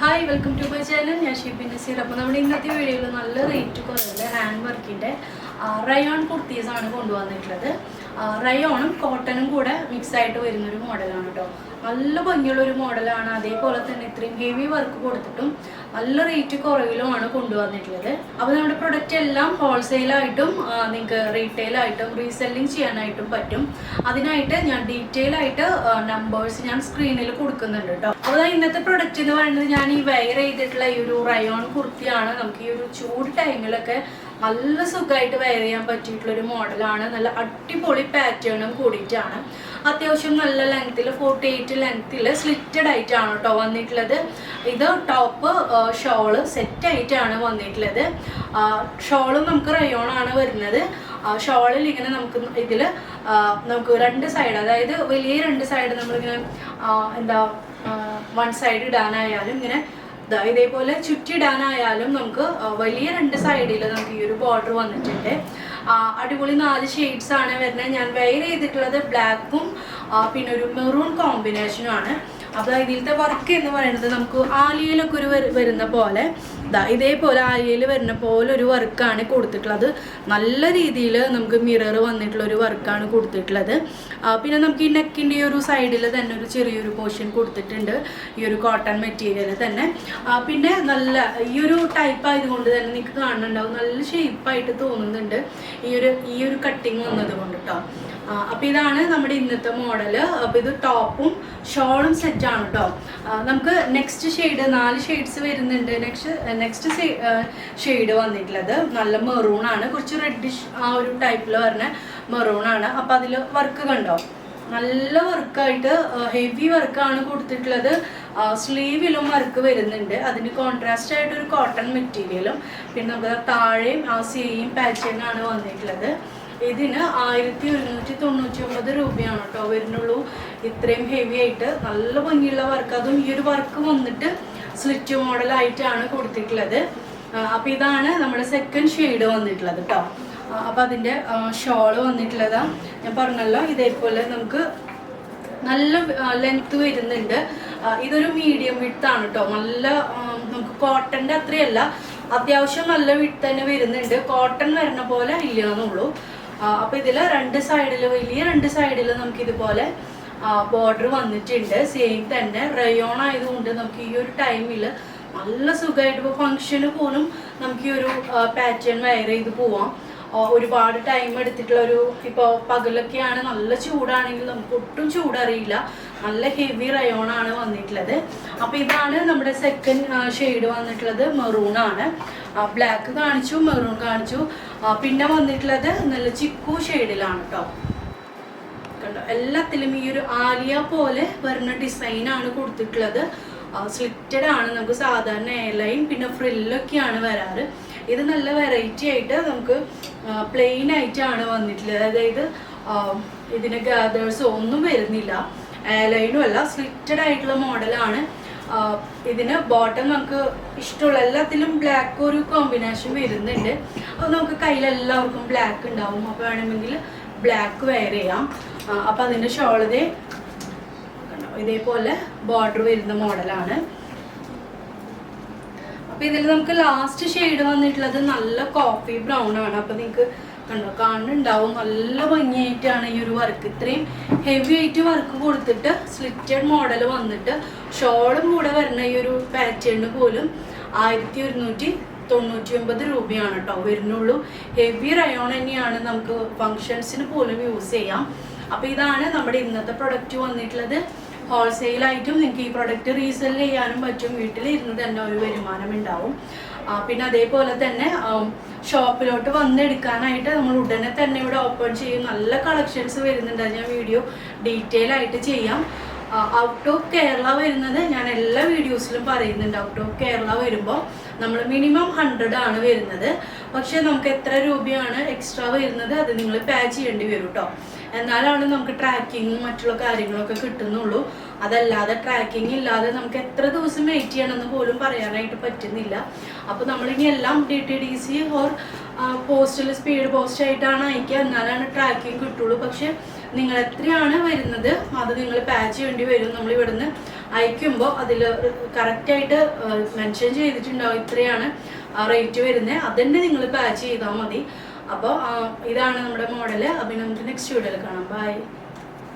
Hi welcome to my channel. ഞാൻ ഷിബി നസീർ. അപ്പോൾ നമ്മുടെ ഇന്നത്തെ വീഡിയോയിൽ നല്ല റേറ്റ് കുറവില്ല ഹാൻഡ് വർക്കിൻ്റെ റയോൺ കുർത്തീസാണ് കൊണ്ടുവന്നിട്ടുള്ളത്. റയോണും കോട്ടനും കൂടെ മിക്സ് ആയിട്ട് വരുന്നൊരു മോഡലാണ് കേട്ടോ. നല്ല ഭംഗിയുള്ളൊരു മോഡലാണ്. അതേപോലെ തന്നെ ഇത്രയും ഹെവി വർക്ക് കൊടുത്തിട്ടും നല്ല റേറ്റ് കുറവിലുമാണ് കൊണ്ടുവന്നിട്ടുള്ളത്. അപ്പോൾ നമ്മുടെ പ്രൊഡക്റ്റ് എല്ലാം ഹോൾസെയിലായിട്ടും നിങ്ങൾക്ക് റീറ്റെയിലായിട്ടും റീസെല്ലിങ് ചെയ്യാനായിട്ടും പറ്റും. അതിനായിട്ട് ഞാൻ ഡീറ്റെയിൽ ആയിട്ട് നമ്പേഴ്സ് ഞാൻ സ്ക്രീനിൽ കൊടുക്കുന്നുണ്ട് കേട്ടോ. അപ്പോൾ ഇന്നത്തെ പ്രൊഡക്റ്റ് എന്ന് പറയുന്നത് ഞാൻ ഈ വെയർ ചെയ്തിട്ടുള്ള ഈ ഒരു റയോൺ കുർത്തിയാണ്. നമുക്ക് ഈ ഒരു ചൂട് ടൈമിലൊക്കെ നല്ല സുഖമായിട്ട് വെയർ ചെയ്യാൻ പറ്റിയിട്ടുള്ളൊരു മോഡലാണ്. നല്ല അടിപൊളി പാറ്റേണും കൂടിയിട്ടാണ്. അത്യാവശ്യം നല്ല ലെങ്ത്തിൽ 48 ലെങ്ത്തിൽ സ്ലിറ്റഡ് ആയിട്ടാണ് കേട്ടോ വന്നിട്ടുള്ളത്. ഇത് ടോപ്പ് ഷോള് സെറ്റ് ആയിട്ടാണ് വന്നിട്ടുള്ളത്. ഷോളും നമുക്ക് റയോണാണ് വരുന്നത്. ഷോളിൽ ഇങ്ങനെ നമുക്ക് രണ്ട് സൈഡ്, അതായത് വലിയ രണ്ട് സൈഡ് നമ്മളിങ്ങനെ വൺ സൈഡ് ഇടാനായാലും ഇങ്ങനെ ഇതേപോലെ ചുറ്റിടാനായാലും നമുക്ക് വലിയ രണ്ട് സൈഡിൽ നമുക്ക് ഈ ഒരു ബോർഡർ വന്നിട്ടുണ്ട്. അടിപൊളി 4 ഷെയ്ഡ്സ് ആണ് വരുന്നത്. ഞാൻ വെയർ ചെയ്തിട്ടുള്ളത് ബ്ലാക്കും പിന്നെ ഒരു മെറൂൺ കോമ്പിനേഷനും ആണ്. അപ്പോൾ ഇതിലത്തെ വർക്ക് എന്ന് പറയുന്നത് നമുക്ക് ആലിയയിലൊക്കെ ഒരു വരുന്ന പോലെ ഇതേപോലെ ആലിയയിൽ വരുന്ന പോലെ ഒരു വർക്കാണ് കൊടുത്തിട്ടുള്ളത്. നല്ല രീതിയിൽ നമുക്ക് മിറർ വന്നിട്ടുള്ള ഒരു വർക്കാണ് കൊടുത്തിട്ടുള്ളത്. പിന്നെ നമുക്ക് ഈ നെക്കിൻ്റെ ഈ ഒരു സൈഡിൽ തന്നെ ഒരു ചെറിയൊരു പോർഷൻ കൊടുത്തിട്ടുണ്ട് ഈ ഒരു കോട്ടൺ മെറ്റീരിയൽ തന്നെ. പിന്നെ നല്ല ഈ ഒരു ടൈപ്പ് ആയതുകൊണ്ട് തന്നെ നിങ്ങൾക്ക് കാണുന്നുണ്ടാവും, നല്ല ഷേപ്പായിട്ട് തോന്നുന്നുണ്ട് ഈ ഒരു കട്ടിങ് വന്നത് കൊണ്ട് കേട്ടോ. അപ്പോൾ ഇതാണ് നമ്മുടെ ഇന്നത്തെ മോഡല്. അപ്പോൾ ഇത് ടോപ്പും ഷോളും സെറ്റാണ് കേട്ടോ. നമുക്ക് നെക്സ്റ്റ് ഷെയ്ഡ് 4 ഷെയ്ഡ്സ് വരുന്നുണ്ട്. നെക്സ്റ്റ് ഷെയ്ഡ് വന്നിട്ടുള്ളത് നല്ല മെറൂണാണ്, കുറച്ച് റെഡിഷ് ആ ഒരു ടൈപ്പിൽ വരുന്ന മെറൂണാണ്. അപ്പോൾ അതിൽ വർക്ക് കണ്ടോ, നല്ല വർക്കായിട്ട് ഹെവി വർക്കാണ് കൊടുത്തിട്ടുള്ളത്. സ്ലീവിലും വർക്ക് വരുന്നുണ്ട്. അതിന് കോൺട്രാസ്റ്റ് ആയിട്ട് ഒരു കോട്ടൺ മെറ്റീരിയലും പിന്നെ നമുക്ക് താഴെയും ആ സെയിം പാറ്റേണാണ് വന്നിട്ടുള്ളത്. ഇതിന് 1199 രൂപയാണ് കേട്ടോ വരുന്നുള്ളൂ. ഇത്രയും ഹെവി ആയിട്ട് നല്ല ഭംഗിയുള്ള വർക്ക്, അതും ഈ ഒരു വർക്ക് വന്നിട്ട് സ്ലിറ്റ് മോഡലായിട്ടാണ് കൊടുത്തിട്ടുള്ളത്. അപ്പോൾ ഇതാണ് നമ്മുടെ സെക്കൻഡ് ഷെയ്ഡ് വന്നിട്ടുള്ളത് കേട്ടോ. അപ്പോൾ അതിൻ്റെ ഷോള് വന്നിട്ടുള്ളതാ ഞാൻ പറഞ്ഞല്ലോ, ഇതേപോലെ നമുക്ക് നല്ല ലെങ്ത് വരുന്നുണ്ട്. ഇതൊരു മീഡിയം വിഡ്ത്താണ് കേട്ടോ. നല്ല നമുക്ക് കോട്ടൻ്റെ അത്രയല്ല, അത്യാവശ്യം നല്ല വിഡ്ത്ത് തന്നെ വരുന്നുണ്ട്. കോട്ടൺ വരുന്ന പോലെ ഇല്ലാന്നുള്ളൂ. അപ്പോൾ ഇതിൽ രണ്ട് സൈഡിൽ വലിയ രണ്ട് സൈഡിൽ നമുക്ക് ഇതുപോലെ ബോർഡർ വന്നിട്ടുണ്ട്. സെയിം തന്നെ റയോൺ ആയതുകൊണ്ട് നമുക്ക് ഈ ഒരു ടൈമിൽ നല്ല സുഖമായിട്ട് ഇപ്പോൾ ഫംഗ്ഷന് പോലും നമുക്ക് ഈ ഒരു പാറ്റേൺ വെയർ ചെയ്ത് പോവാം. ഒരുപാട് ടൈം എടുത്തിട്ടുള്ള ഇപ്പോൾ പകലൊക്കെയാണ്, നല്ല ചൂടാണെങ്കിൽ നമുക്ക് ഒട്ടും ചൂടറിയില്ല. നല്ല ഹെവി റയോണാണ് വന്നിട്ടുള്ളത്. അപ്പോൾ ഇതാണ് നമ്മുടെ സെക്കൻഡ് ഷെയ്ഡ് വന്നിട്ടുള്ളത്. മെറൂണാണ്. ബ്ലാക്ക് കാണിച്ചു, മെറൂൺ കാണിച്ചു. പിന്നെ വന്നിട്ടുള്ളത് നല്ല ചിക്കു ഷെയ്ഡിലാണ് കേട്ടോ. കണ്ടോ, എല്ലാത്തിലും ഈ ഒരു ആലിയ പോലെ വരുന്ന ഡിസൈനാണ് കൊടുത്തിട്ടുള്ളത്. സ്ലിറ്റഡ് ആണ്. നമുക്ക് സാധാരണ എയർലൈൻ പിന്നെ ഫ്രില്ലൊക്കെയാണ് വരാറ്. ഇത് നല്ല വെറൈറ്റി ആയിട്ട് നമുക്ക് പ്ലെയിൻ ആയിട്ടാണ് വന്നിട്ടുള്ളത്. അതായത് ഇതിന് ഗാദേഴ്സോ ഒന്നും വരുന്നില്ല, എയർലൈനും അല്ല, സ്ലിറ്റഡ് ആയിട്ടുള്ള മോഡലാണ്. ഇതിന് ബോട്ടം നമുക്ക് ഇഷ്ടമുള്ള എല്ലാത്തിലും ബ്ലാക്ക് ഒരു കോമ്പിനേഷൻ വരുന്നുണ്ട്. അപ്പോൾ നമുക്ക് കയ്യിലെല്ലാവർക്കും ബ്ലാക്ക് ഉണ്ടാവും. അപ്പോൾ വേണമെങ്കിൽ ബ്ലാക്ക് വെയർ ചെയ്യാം. അപ്പോൾ അതിൻ്റെ ഷോളിതേ ഇതേപോലെ ബോർഡർ വരുന്ന മോഡലാണ്. അപ്പോൾ ഇതിൽ നമുക്ക് ലാസ്റ്റ് ഷെയ്ഡ് വന്നിട്ടുള്ളത് നല്ല കോഫി ബ്രൗൺ ആണ്. അപ്പോൾ നിങ്ങൾക്ക് കാണുന്നുണ്ടാവും, നല്ല ഭംഗിയായിട്ടാണ് ഈ ഒരു വർക്ക്. ഇത്രയും ഹെവി ആയിട്ട് വർക്ക് കൊടുത്തിട്ട് സ്ലിറ്റഡ് മോഡൽ വന്നിട്ട് ഷോളും കൂടെ വരുന്ന ഈ ഒരു പാറ്റേണിന് പോലും 1199 രൂപയാണ് കേട്ടോ വരുന്നുള്ളൂ. ഹെവി റയോൺ തന്നെയാണ്, നമുക്ക് ഫങ്ഷൻസിന് പോലും യൂസ് ചെയ്യാം. അപ്പോൾ ഇതാണ് നമ്മുടെ ഇന്നത്തെ പ്രൊഡക്റ്റ് വന്നിട്ടുള്ളത്. ഹോൾസെയിലായിട്ടും നിങ്ങൾക്ക് ഈ പ്രൊഡക്റ്റ് റീസെൽ ചെയ്യാനും പറ്റും. വീട്ടിലിരുന്ന് തന്നെ ഒരു വരുമാനം ഉണ്ടാവും. പിന്നെ അതേപോലെ തന്നെ ഷോപ്പിലോട്ട് വന്നെടുക്കാനായിട്ട് നമ്മൾ ഉടനെ തന്നെ ഇവിടെ ഓപ്പൺ ചെയ്യും. നല്ല കളക്ഷൻസ് വരുന്നുണ്ട്. അത് ഞാൻ വീഡിയോ ഡീറ്റെയിൽ ആയിട്ട് ചെയ്യാം. ഔട്ട് ഓഫ് കേരള വരുന്നത് ഞാൻ എല്ലാ വീഡിയോസിലും പറയുന്നുണ്ട്. ഔട്ട് ഓഫ് കേരള വരുമ്പോൾ നമ്മൾ മിനിമം 100 ആണ് വരുന്നത്. പക്ഷേ നമുക്ക് എത്ര രൂപയാണ് എക്സ്ട്രാ വരുന്നത് അത് നിങ്ങൾ പേ ചെയ്യേണ്ടി വരും കേട്ടോ. എന്നാലാണ് നമുക്ക് ട്രാക്കിങ്ങും മറ്റുള്ള കാര്യങ്ങളൊക്കെ കിട്ടുന്നുള്ളൂ. അതല്ലാതെ ട്രാക്കിംഗ് ഇല്ലാതെ നമുക്ക് എത്ര ദിവസം വെയിറ്റ് ചെയ്യണമെന്ന് പോലും പറയാനായിട്ട് പറ്റുന്നില്ല. അപ്പോൾ നമ്മളിനി എല്ലാം DTDC ഓർ പോസ്റ്റിൽ സ്പീഡ് പോസ്റ്റ് ആയിട്ടാണ് അയക്കുക, എന്നാലാണ് ട്രാക്കിംഗ് കിട്ടുള്ളൂ. പക്ഷെ നിങ്ങൾ എത്രയാണ് വരുന്നത് അത് നിങ്ങൾ പേ ചെയ്യേണ്ടി വരും. നമ്മൾ ഇവിടുന്ന് അയക്കുമ്പോൾ അതിൽ കറക്റ്റായിട്ട് മെൻഷൻ ചെയ്തിട്ടുണ്ടാവും ഇത്രയാണ് റേറ്റ് വരുന്നത്, അതന്നെ നിങ്ങൾ പാച്ച് ചെയ്താൽ മതി. അപ്പോൾ ഇതാണ് നമ്മുടെ മോഡൽ. അപ്പോൾ നമുക്ക് നെക്സ്റ്റ് വീഡിയോയിൽ കാണാം. ബൈ.